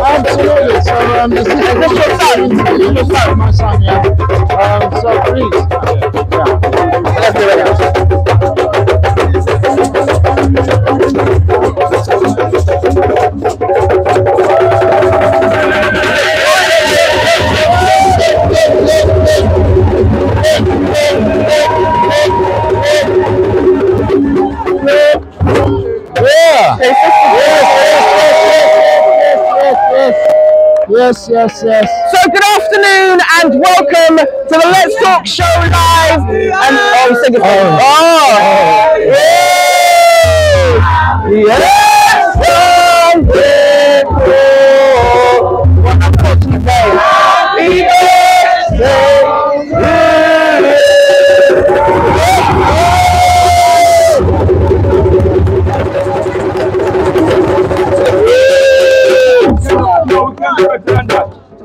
Absolutely. So this is your son, my son, yeah. So please, let's do it. Yes. So good afternoon and welcome to the Let's Talk Show live. And singing.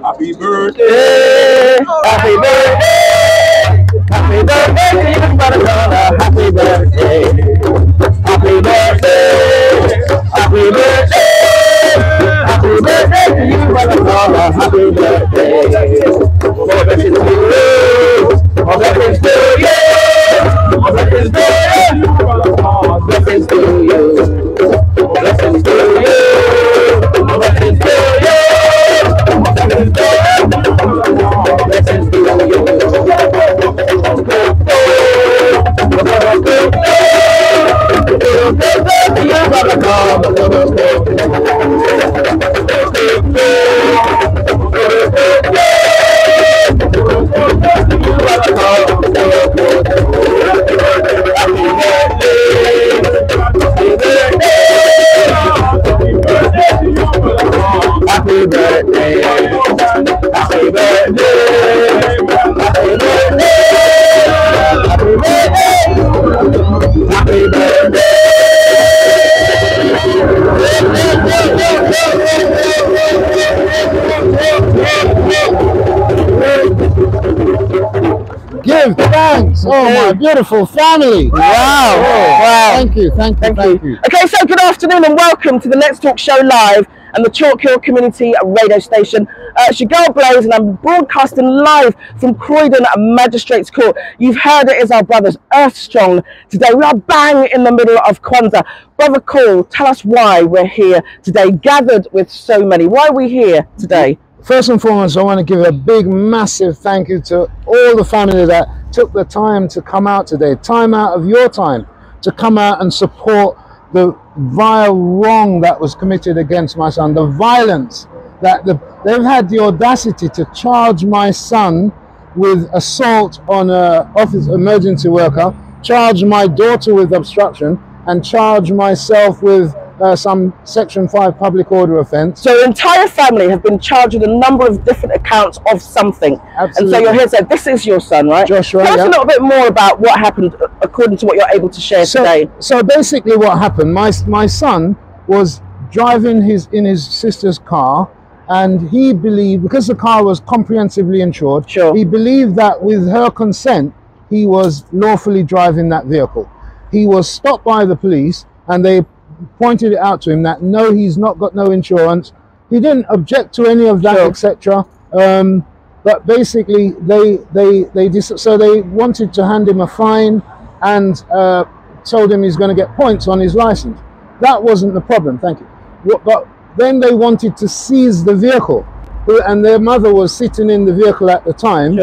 Happy birthday, happy birthday, happy birthday to you, Buttercup. Happy birthday, happy birthday, happy birthday, happy birthday to you, Buttercup. Happy birthday, more blessings to you, more blessings to you, more blessings to you, more blessings to you, more blessings to you, more blessings to you. Happy birthday, happy birthday, happy birthday, happy birthday. Give thanks. Oh, my beautiful family. Wow. Thank you. Okay, so good afternoon and welcome to the Let's Talk Show live and the Chalkhill community radio station. It's your girl Blaze and I'm broadcasting live from Croydon Magistrates Court. You've heard it is our brothers Earth Strong today. We are bang in the middle of Kwanzaa. Brother Cole, tell us why we're here today, gathered with so many. Why are we here today? First and foremost, I want to give a big, massive thank you to all the family that took the time to come out today, time out of your time to come out and support the vile wrong that was committed against my son, the violence that they've had the audacity to charge my son with assault on an office emergency worker, charge my daughter with obstruction, and charge myself with some Section 5 public order offence. So your entire family have been charged with a number of different accounts of something. Absolutely. And so you're here to say, this is your son, right? Joshua, tell us a little bit more about what happened according to what you're able to share today. So basically what happened, my son was driving in his sister's car, and he believed, because the car was comprehensively insured, he believed that with her consent, he was lawfully driving that vehicle. He was stopped by the police and they pointed it out to him that no, he's not got no insurance. He didn't object to any of that, etc. But basically they wanted to hand him a fine and told him he's going to get points on his license. That wasn't the problem, thank you. But then they wanted to seize the vehicle, and their mother was sitting in the vehicle at the time.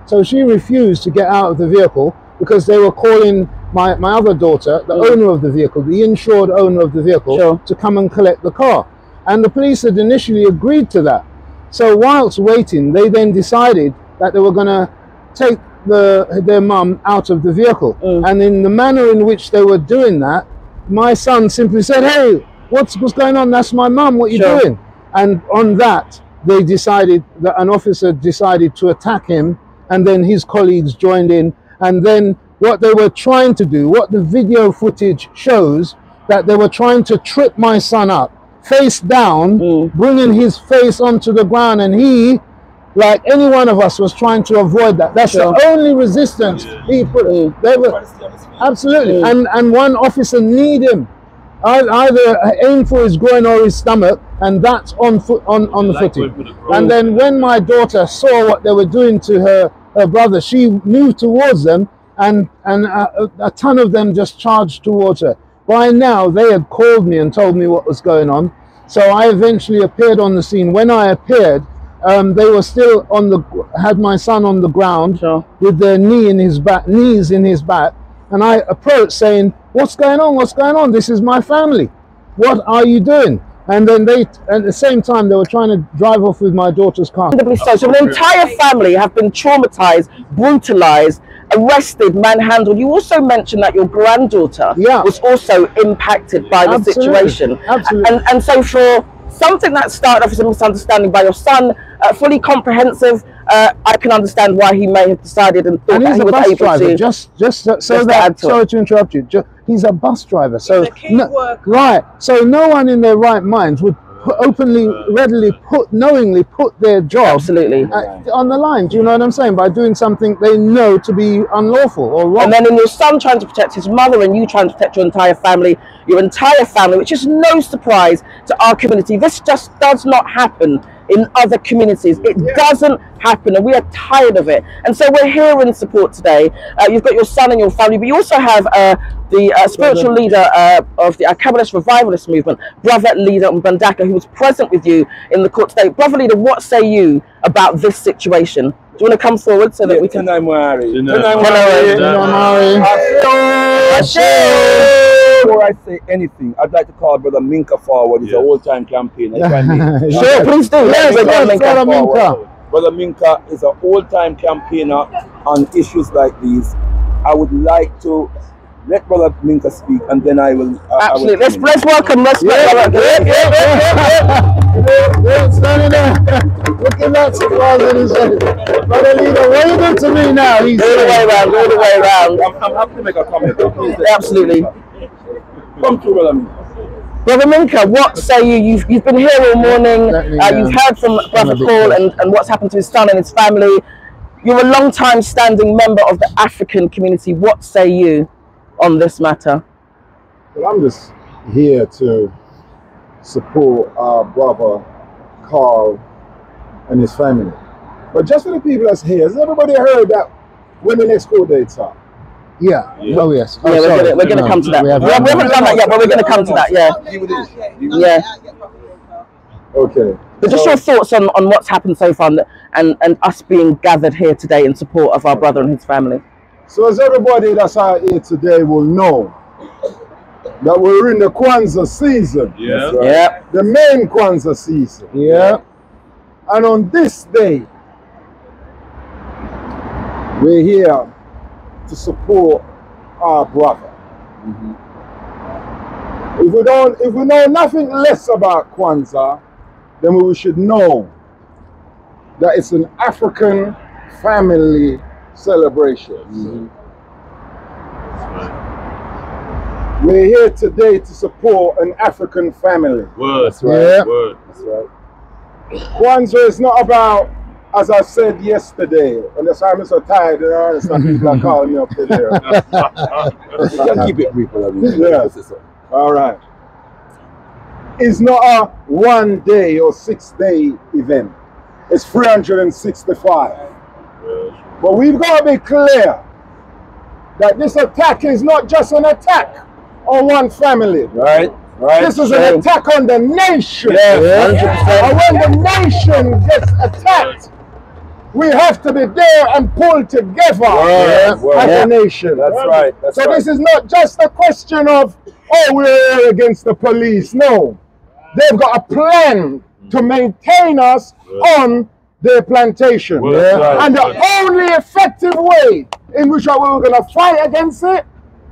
So she refused to get out of the vehicle because they were calling my other daughter, the owner of the vehicle, the insured owner of the vehicle, to come and collect the car. And the police had initially agreed to that. So whilst waiting, they then decided that they were going to take their mum out of the vehicle. And in the manner in which they were doing that, my son simply said, "Hey, what's going on? That's my mum, what are you doing?" And on that, they decided that an officer decided to attack him, and then his colleagues joined in. And then what they were trying to do, what the video footage shows, that they were trying to trip my son up, face down, bringing his face onto the ground, and he, like any one of us, was trying to avoid that. That's the only resistance he put. They were absolutely, and one officer kneed him, either aim for his groin or his stomach, and that's on the footage. And then when my daughter saw what they were doing to her brother, she moved towards them, and a ton of them just charged towards her. By now, they had called me and told me what was going on. So I eventually appeared on the scene. When I appeared, they were still had my son on the ground with their knees in his back. And I approached saying, "What's going on? What's going on? This is my family. What are you doing?" And then they, at the same time, they were trying to drive off with my daughter's car. So the entire family have been traumatized, brutalized, arrested, manhandled. You also mentioned that your granddaughter was also impacted by the situation. Absolutely. And so for something that started off as a misunderstanding by your son, fully comprehensive, I can understand why he may have decided and thought that he was able to. Sorry to interrupt you. He's a bus driver, so so no one in their right minds would knowingly put their job on the line. Do you know what I'm saying? By doing something they know to be unlawful or wrong. And then in your son trying to protect his mother, and you trying to protect your entire family, which is no surprise to our community. This just does not happen in other communities. It doesn't happen, and we are tired of it. And so we're here in support today. You've got your son and your family, but you also have the spiritual leader of the Kabbalist revivalist movement, Brother Leader Mbandaka, who was present with you in the court today. Brother Leader, what say you about this situation? Do you want to come forward so that we can... Before I say anything, I'd like to call Brother Minka forward. He's an old-time campaigner. Sure, please do. Brother Minka is an old-time campaigner on issues like these. I would like to let Brother Minka speak, and then I will... Absolutely. Let's welcome. Standing there, looking at surprising and saying, "Brother Leader, what are you doing to me now?" He's all the way around. I'm happy to make a comment. Absolutely. Come to Brother Minka. Brother Minka, what say you? You've been here all morning. You've heard from Brother Paul and what's happened to his son and his family. You're a long-time standing member of the African community. What say you on this matter? Well, I'm just here to support our brother Carl and his family. But just for the people that's here, has everybody heard that when the next court dates are? Yeah. Oh yes. Yeah, we're going to come to that. We haven't done that yet, but we're going to come to that. Yeah. Okay. But just your thoughts on what's happened so far and us being gathered here today in support of our brother and his family. So as everybody that's out here today will know, that we're in the Kwanzaa season. Yeah. Right? Yeah. The main Kwanzaa season. Yeah. And on this day, we're here to support our brother. If we know nothing less about Kwanzaa, then we should know that it's an African family celebration. We're here today to support an African family. That's right. That's right. Kwanzaa is not about, as I said yesterday, and that's why I'm so tired, you know, it's not people are calling me up there. You can keep it brief, Yes. All right. It's not a 1 day or 6 day event. It's 365. But we've got to be clear that this attack is not just an attack on one family. Right. This is an attack on the nation. And when the nation gets attacked, we have to be there and pull together as a nation. That's right. So this is not just a question of, oh, we're against the police. No. They've got a plan to maintain us on their plantation. And the only effective way in which we're going to fight against it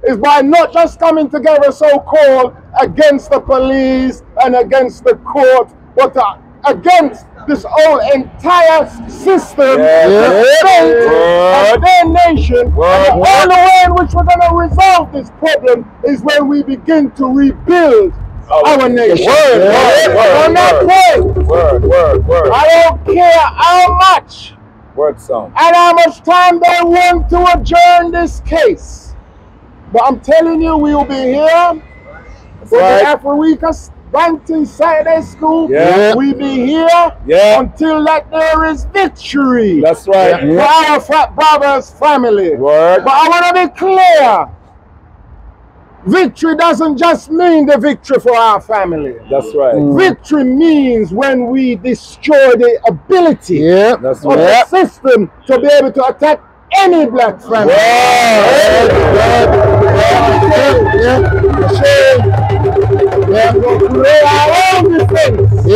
is by not just coming together so-called against the police and against the court, but against this whole entire system, the state, and their nation. And the only way in which we're going to resolve this problem is when we begin to rebuild our nation. On that point, I don't care how much and how much time they want to adjourn this case, but I'm telling you, we will be here for the Africa Banting Saturday School. We'll be here until that there is victory. That's right. For our fat brothers' family. But I want to be clear. Victory doesn't just mean the victory for our family. That's right. Victory means when we destroy the ability of the system to be able to attack any black family. Create our own defense.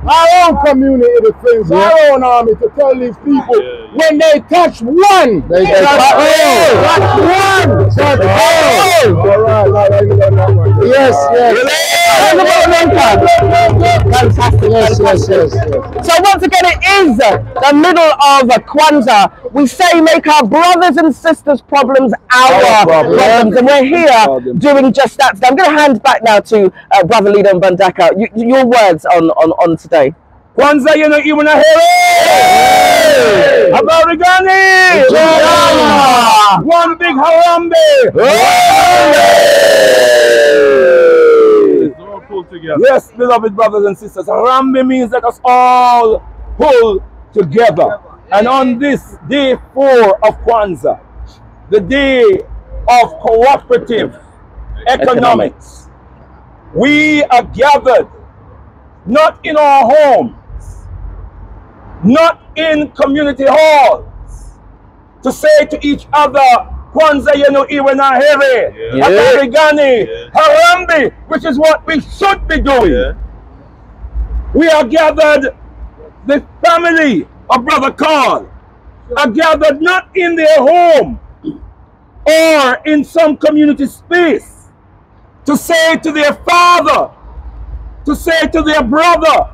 Our own community defense. Our own army to tell these people when they touch one, they touch one. Yes. Fantastic. So once again, it is the middle of Kwanzaa. We say make our brothers and sisters' problems our problems, and we're here doing just that. So I'm going to hand back now to Brother Leader Mbandaka. Your words on today. Kwanzaa yenu iwe na heri. Habari gani? One big harambe. Yes, beloved brothers and sisters, harambe means let us all pull together. And on this day 4 of Kwanzaa, the day of cooperative economics, we are gathered not in our homes, not in community halls, to say to each other, Kwanzaa yenu iwe na heri, habari gani, harambe, which is what we should be doing. We are gathered, the family of Brother Carl are gathered not in their home or in some community space to say to their father, to say to their brother,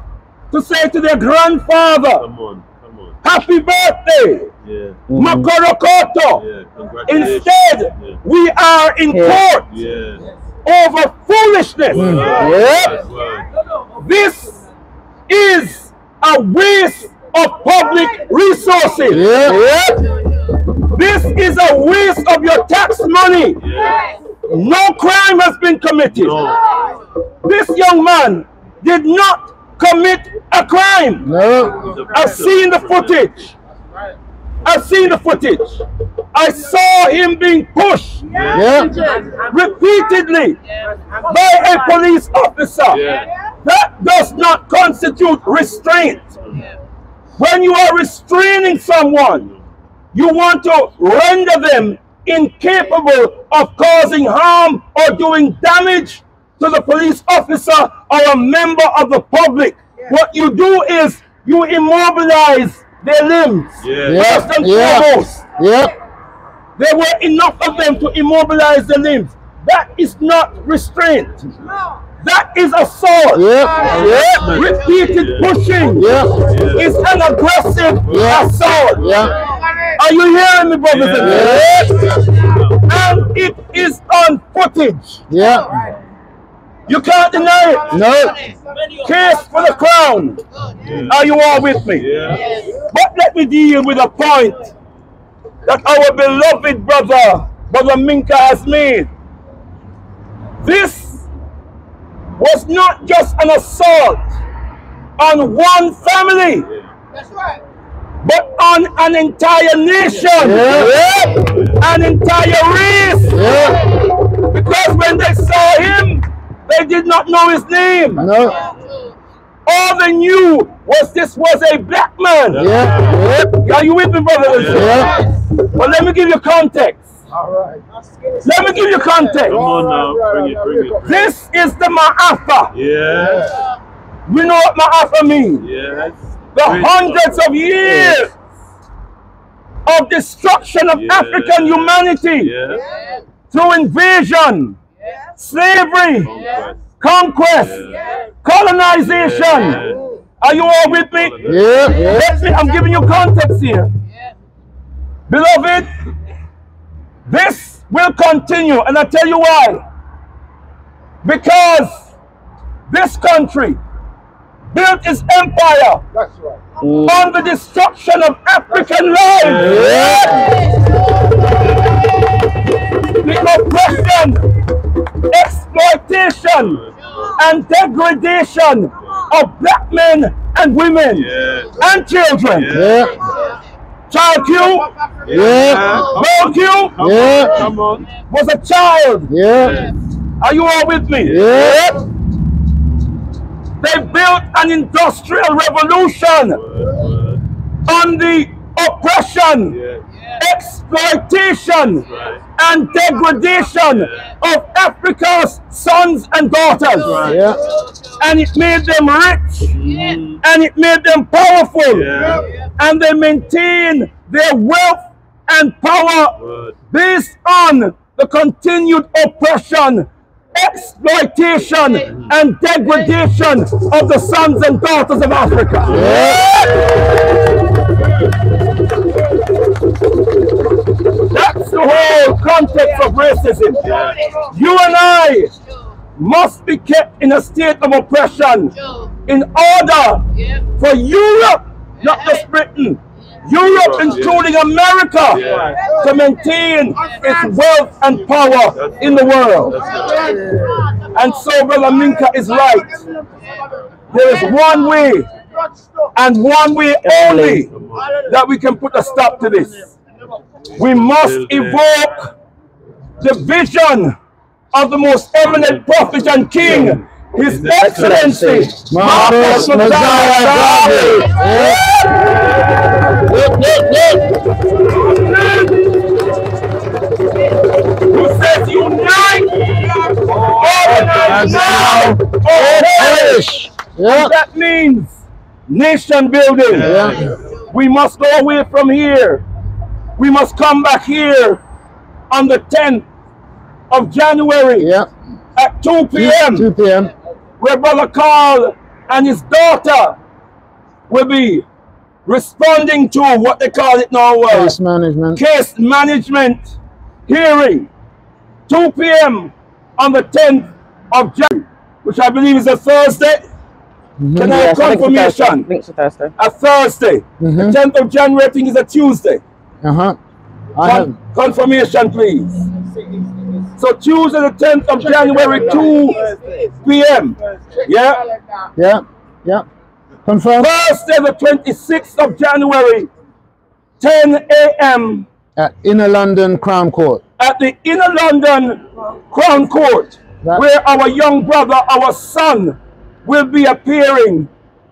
to say to their grandfather, happy birthday, Makorokoto. Instead, we are in court over foolishness. This is a waste of public resources. This is a waste of your tax money. No crime has been committed. This young man did not commit a crime. I've seen the footage. I saw him being pushed repeatedly by a police officer. That does not constitute restraint. When you are restraining someone, you want to render them incapable of causing harm or doing damage to the police officer or a member of the public. What you do is you immobilize their limbs. First and foremost. There were enough of them to immobilize the limbs. That is not restraint. That is assault. Repeated pushing is an aggressive assault. Are you hearing me, brothers and sisters? And it is on footage. You can't deny it. Case for the crown. Are you all with me? But let me deal with a point that our beloved Brother Minka has made. This was not just an assault on one family, but on an entire nation, an entire race. Because when they saw him, they did not know his name. All they knew was this was a black man. Are you with me, brothers? Well, let me give you context. Let me give you context. Come on now, bring it. This is the Ma'afa. We know what Ma'afa means. The hundreds of years of destruction of African humanity through invasion, slavery, conquest, colonization, Are you all with me? Yeah. Listen, I'm giving you context here. Beloved, this will continue, and I tell you why. Because this country built its empire on the destruction of African lives. The oppression, exploitation, and degradation of black men and women and children. Chalkhill, was a child. Are you all with me? They built an industrial revolution on the oppression, exploitation, and degradation of Africa's sons and daughters. And it made them rich, and it made them powerful, and they maintain their wealth and power based on the continued oppression, exploitation, and degradation of the sons and daughters of Africa. That's the whole context of racism. You and I must be kept in a state of oppression in order for Europe, not just Britain, Europe, including America, to maintain its wealth and power in the world. And so Brother Minka is right. There is one way, and one way only, that we can put a stop to this. We must evoke the vision of the most eminent prophet and king, His Excellency, Marcus Messiah. Who says unite, organize now, or perish. That means nation building. We must go away from here. We must come back here on the 10th of January at 2 p.m. where Brother Carl and his daughter will be responding to what they call it now, case management hearing. 2 p.m. on the 10th of January, which I believe is a Thursday. Can I have confirmation? I think it's a Thursday. A Thursday. The 10th of January, I think, is a Tuesday. Confirmation, please. So Tuesday the 10th of January, 2 p.m. Confirm. Thursday the 26th of January, 10 a.m. at Inner London Crown Court. At the Inner London Crown Court, where our young brother, our son, will be appearing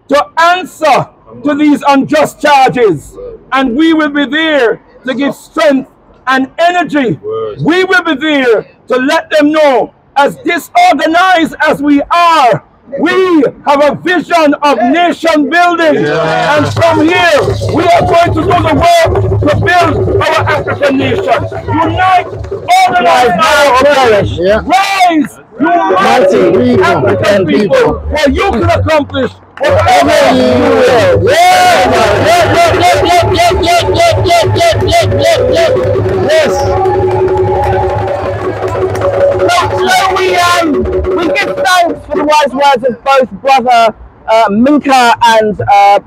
to answer to these unjust charges. And we will be there to give strength and energy. We will be there to let them know, as disorganized as we are, we have a vision of nation building. And from here, we are going to do the work to build our African nation. Unite, organize now, perish. Rise, unite African people, for you can accomplish whatever you will. So we give thanks for the wise words of both Brother Minka and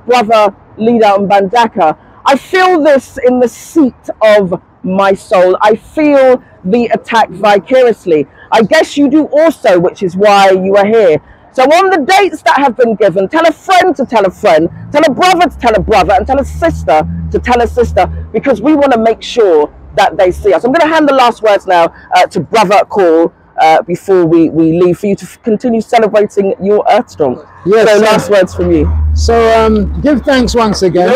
Brother Leader Mbandaka. I feel this in the seat of my soul. I feel the attack vicariously. I guess you do also, which is why you are here. So on the dates that have been given, tell a friend to tell a friend, tell a brother to tell a brother, and tell a sister to tell a sister, because we want to make sure that they see us. I'm going to hand the last words now to Brother Call before we leave, for you to continue celebrating your Earthstrong. Yes, so last words from you. So give thanks once again.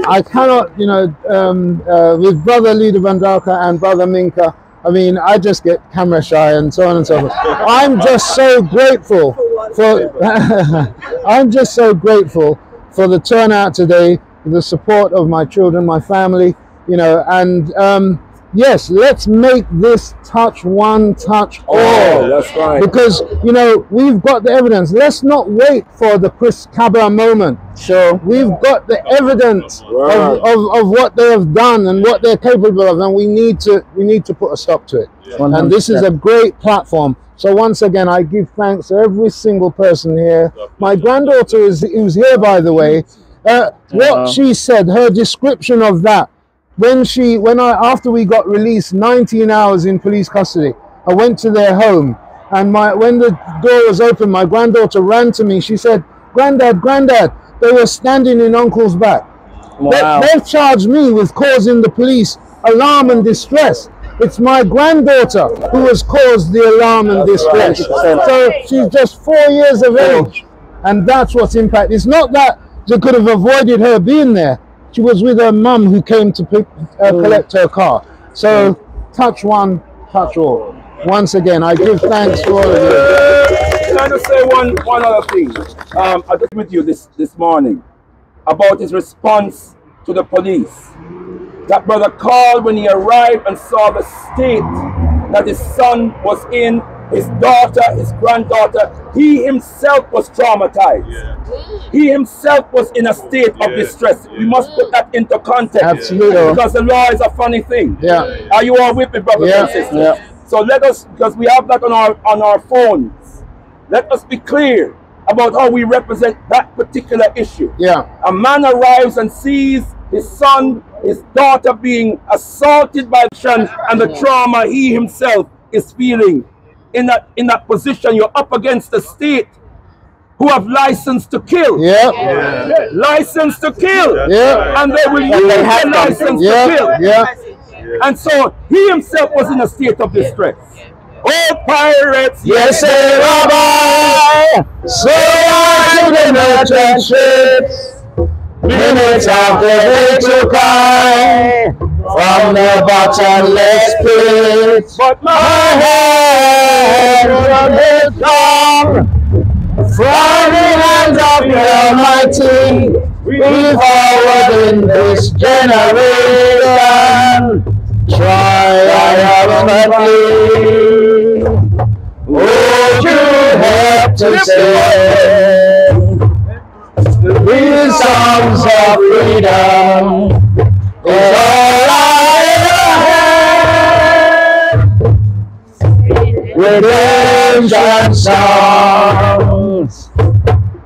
I cannot, with Brother Leader Mbandaka and Brother Minka, I mean, I just get camera shy and so on and so forth. I'm just so grateful for I'm just so grateful for the turnout today, the support of my children, my family, and yes, let's make this touch one, touch all. Oh, that's right. Because, you know, we've got the evidence. Let's not wait for the Chris Cabra moment. Sure. We've got the evidence Right. of what they have done and what they're capable of, and we need to put a stop to it. And this is a great platform. So once again, I give thanks to every single person here. My granddaughter who's here, by the way. What she said, her description of that, after we got released 19 hours in police custody, I went to their home, and when the door was open, my granddaughter ran to me. She said, "Granddad, Granddad," they were standing in Uncle's back. Wow. They've charged me with causing the police alarm and distress. It's my granddaughter who has caused the alarm and distress. So she's just 4 years of age, and that's what's impacted. It's not that they could have avoided her being there. She was with her mum who came to collect her car. So touch one, touch all. Once again, I give thanks to all of you. Can I just say one other thing? I just with you this morning about his response to the police. That brother called when he arrived and saw the state that his son was in, his daughter, his granddaughter. He himself was traumatized. He himself was in a state of distress. We must put that into context. Absolutely. Because the law is a funny thing. Yeah. Are you all with me, brothers and sisters? So let us, because we have that on our phones, let us be clear about how we represent that particular issue. Yeah. A man arrives and sees his son, his daughter being assaulted by the and the trauma he himself is feeling. In that position, you're up against the state who have license to kill. Yeah. License to kill. Yeah. And they will use their license to kill. Yeah. And so he himself was in a state of distress. Oh, pirates, Yes, say Rabbi, so are the merchant ships. Minutes after they took I from the bottomless pit. but My hand from the tongue, from the hands of the Almighty, we forward in this generation, triumphantly. Would you help to sing these songs of freedom? Is all I ever had. Redemption songs.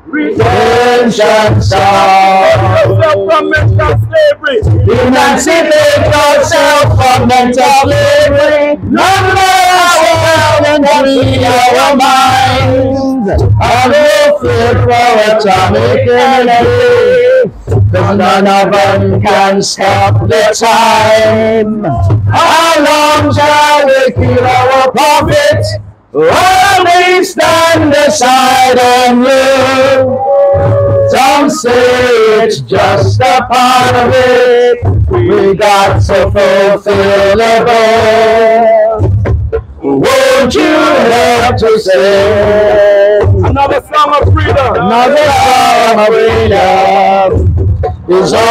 Redemption songs. from mental slavery. Emancipate yourself from mental slavery. None more than free our minds. And no fear for atomic energy. Cause none of them can stop the time. How long shall we kill our prophet? While we stand aside and look. Some say it's just a part of it. We got to fulfill the goal. Won't you help to sing Another song of freedom. another song of freedom? Is all I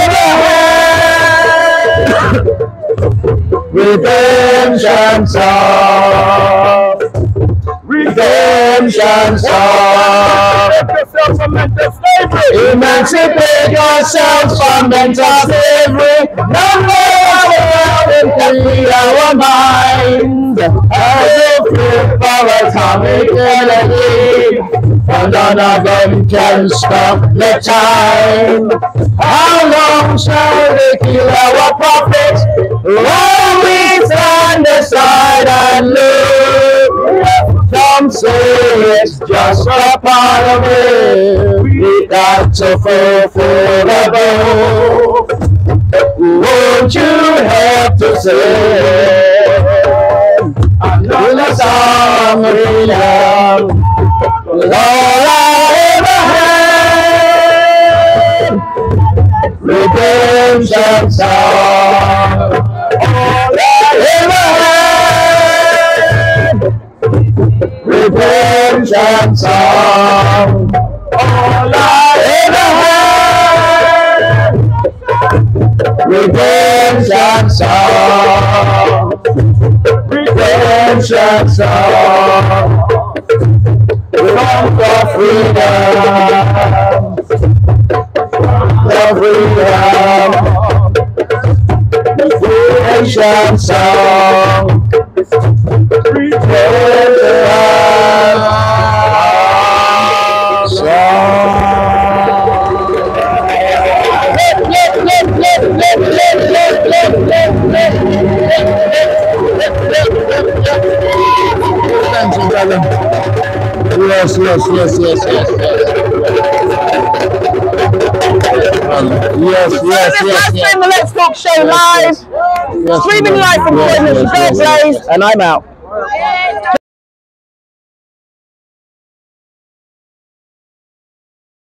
ever had. Redemption song. Redemption song. Yourself from mental slavery. Emancipate yourselves from mental slavery. None more than free our minds. As a flip for atomic energy. And none of them can stop the time. How long shall they kill our prophets? While we stand aside and look. Some say it's just a part of it. We got to fulfill the goal. Won't you help to sing another song of freedom? All I ever had. Redemption song. All I ever had. Redemption song. All I ever had. redemption song, redemption song. We come for freedom, for freedom. Redemption song, redemption Thank you, brother. Yes. Yes. The Let's Talk Show live, streaming live from Croydon, Blaze, and I'm out.